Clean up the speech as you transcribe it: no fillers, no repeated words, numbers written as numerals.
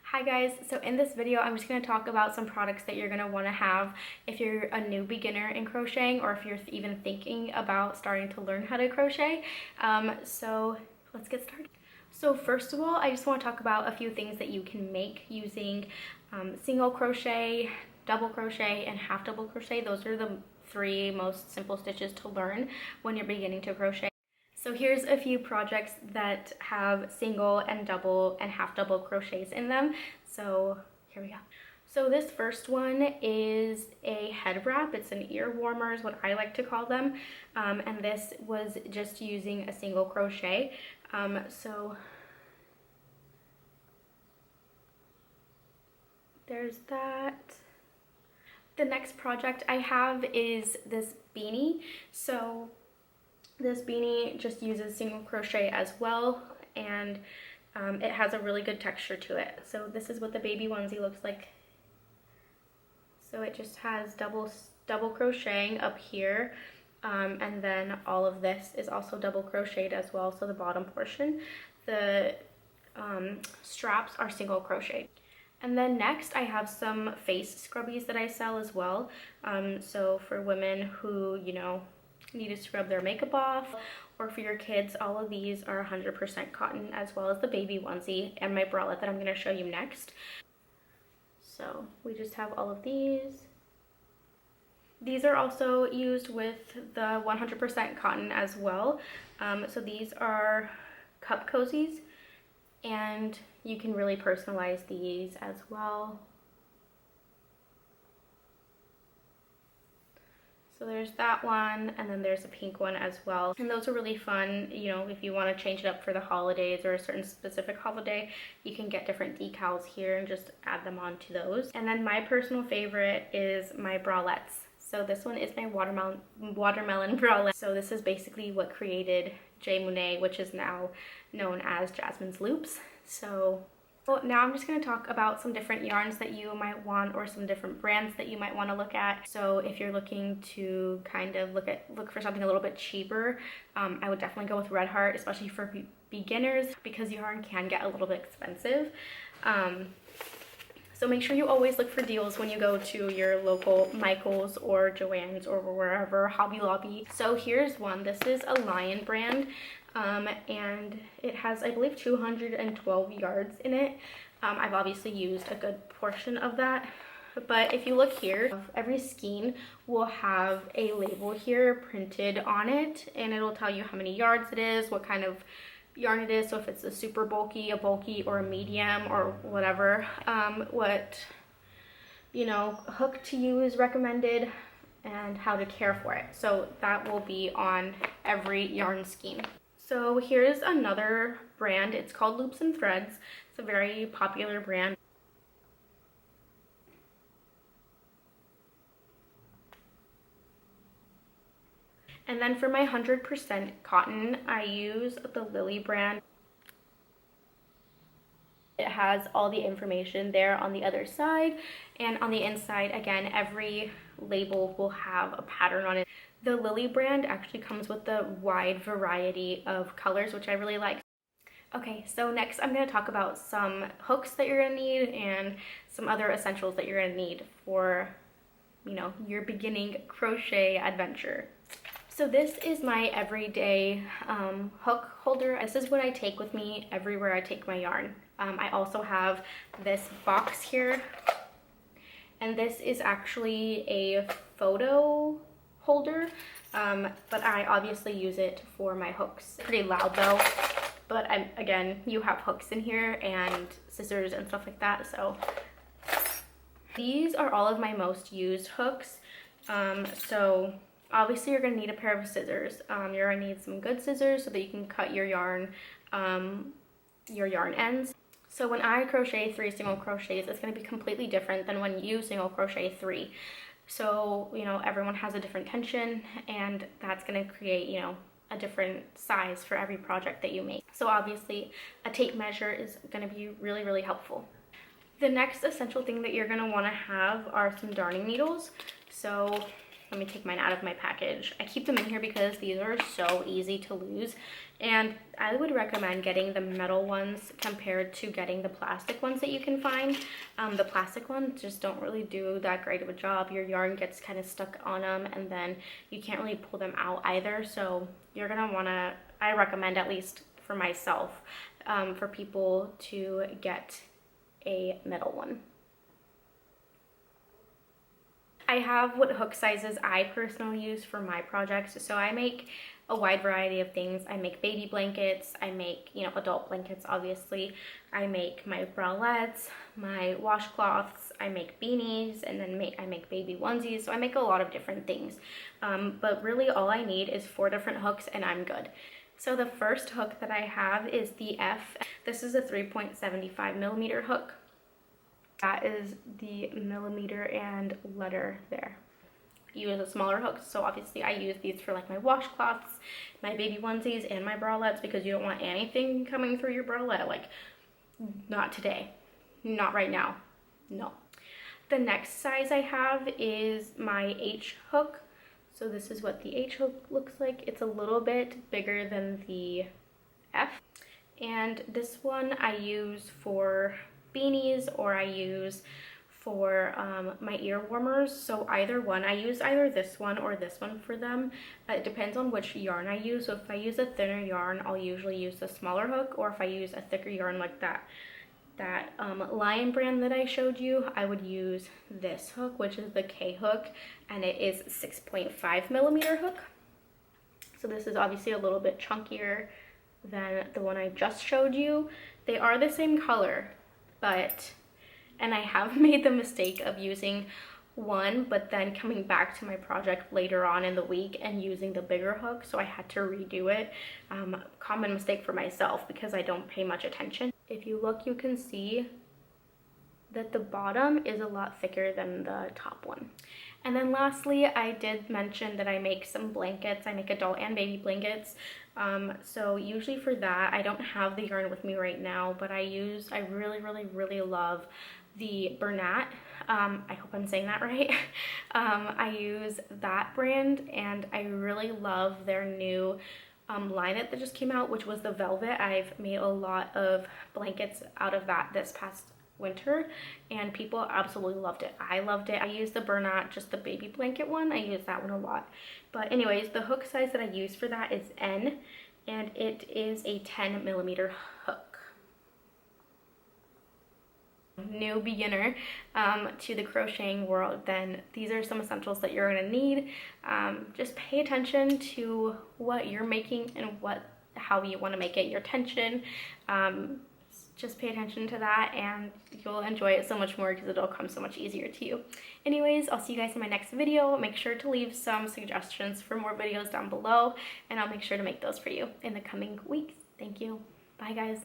Hi guys, so in this video I'm just going to talk about some products that you're going to want to have if you're a new beginner in crocheting or if you're even thinking about starting to learn how to crochet. So let's get started. So first of all, I just want to talk about a few things that you can make using single crochet, double crochet, and half double crochet. Those are the three most simple stitches to learn when you're beginning to crochet. So here's a few projects that have single and double and half double crochets in them. So here we go. So this first one is a head wrap. It's an ear warmer is what I like to call them. And this was just using a single crochet. So there's that. The next project I have is this beanie. So this beanie just uses single crochet as well, and it has a really good texture to it. So this is what the baby onesie looks like. So it just has double crocheting up here, and then all of this is also double crocheted as well. So the bottom portion, the straps are single crocheted. And then next I have some face scrubbies that I sell as well. So for women who, need to scrub their makeup off, or for your kids, all of these are 100% cotton, as well as the baby onesie and my bralette that I'm going to show you next. So we just have all of these. These are also used with the 100% cotton as well. So these are cup cozies, and you can really personalize these as well. So there's that one, and then there's a pink one as well. And those are really fun, if you want to change it up for the holidays or a certain specific holiday, you can get different decals here and just add them onto those. And then my personal favorite is my bralettes. So this one is my watermelon bralette. So this is basically what created J Monet, which is now known as Jasmine's Loops. So now I'm just going to talk about some different yarns that you might want, or some different brands that you might want to look at. So if you're looking to kind of look for something a little bit cheaper, I would definitely go with Red Heart, especially for beginners, because yarn can get a little bit expensive. So make sure you always look for deals when you go to your local Michael's or Joann's or wherever, Hobby Lobby. So here's one. This is a Lion brand. And it has, I believe, 212 yards in it. I've obviously used a good portion of that, but if you look here, every skein will have a label here printed on it, and it'll tell you how many yards it is, what kind of yarn it is, so if it's a super bulky, a bulky, or a medium, or whatever, what hook to use recommended, and how to care for it. So that will be on every yarn skein. So here's another brand. It's called Loops and Threads. It's a very popular brand. And then for my 100% cotton, I use the Lily brand. It has all the information there on the other side, and on the inside, again, every label will have a pattern on it. The Lily brand actually comes with a wide variety of colors, which I really like. Okay, so next I'm going to talk about some hooks that you're going to need and some other essentials that you're going to need for, your beginning crochet adventure. So this is my everyday hook holder. This is what I take with me everywhere I take my yarn. I also have this box here, and this is actually a photo holder, but I obviously use it for my hooks. It's pretty loud though, but again, you have hooks in here and scissors and stuff like that. So these are all of my most used hooks. So obviously you're going to need a pair of scissors. You're going to need some good scissors so that you can cut your yarn ends. So when I crochet 3 single crochets, it's going to be completely different than when you single crochet 3. So, everyone has a different tension, and that's going to create, a different size for every project that you make. So obviously a tape measure is going to be really, really helpful. The next essential thing that you're going to want to have are some darning needles. So Let me take mine out of my package. I keep them in here because these are so easy to lose, and I would recommend getting the metal ones compared to getting the plastic ones that you can find. The plastic ones just don't really do that great of a job. Your yarn gets kind of stuck on them, and then you can't really pull them out either. So you're gonna wanna, I recommend, at least for myself, for people to get a metal one. I have what hook sizes I personally use for my projects. So I make a wide variety of things. I make baby blankets, I make, you know, adult blankets, obviously. I make my bralettes, my washcloths, I make beanies, and then I make baby onesies. So I make a lot of different things. But really all I need is 4 different hooks and I'm good. So the first hook that I have is the F. This is a 3.75 millimeter hook. That is the millimeter and letter there. You use a smaller hook, so obviously I use these for like my washcloths, my baby onesies, and my bralettes, because you don't want anything coming through your bralette. Like, not today, not right now, no. The next size I have is my H hook. So this is what the H hook looks like. It's a little bit bigger than the F. And this one I use for beanies, or I use for my ear warmers. So either one, I use either this one or this one for them. It depends on which yarn I use. So if I use a thinner yarn, I'll usually use the smaller hook, or if I use a thicker yarn like that Lion brand that I showed you, I would use this hook, which is the K hook, and it is 6.5 millimeter hook. So this is obviously a little bit chunkier than the one I just showed you. They are the same color, and I have made the mistake of using one, but then coming back to my project later on in the week and using the bigger hook, so I had to redo it. Common mistake for myself because I don't pay much attention. If you look, you can see that the bottom is a lot thicker than the top one. And then lastly, I did mention that I make some blankets. I make adult and baby blankets. So usually for that, I don't have the yarn with me right now, but I really love the Bernat. I hope I'm saying that right. I use that brand, and I really love their new line that just came out, which was the velvet. I've made a lot of blankets out of that this past winter, and people absolutely loved it. I loved it. I used the Bernat, just the baby blanket one. I use that one a lot. But anyways, the hook size that I use for that is N, and it is a 10 millimeter hook. New beginner to the crocheting world, then these are some essentials that you're going to need. Just pay attention to what you're making and how you want to make it, your tension. Just pay attention to that, and you'll enjoy it so much more because it'll come so much easier to you. Anyways, I'll see you guys in my next video. Make sure to leave some suggestions for more videos down below, and I'll make sure to make those for you in the coming weeks. Thank you. Bye, guys.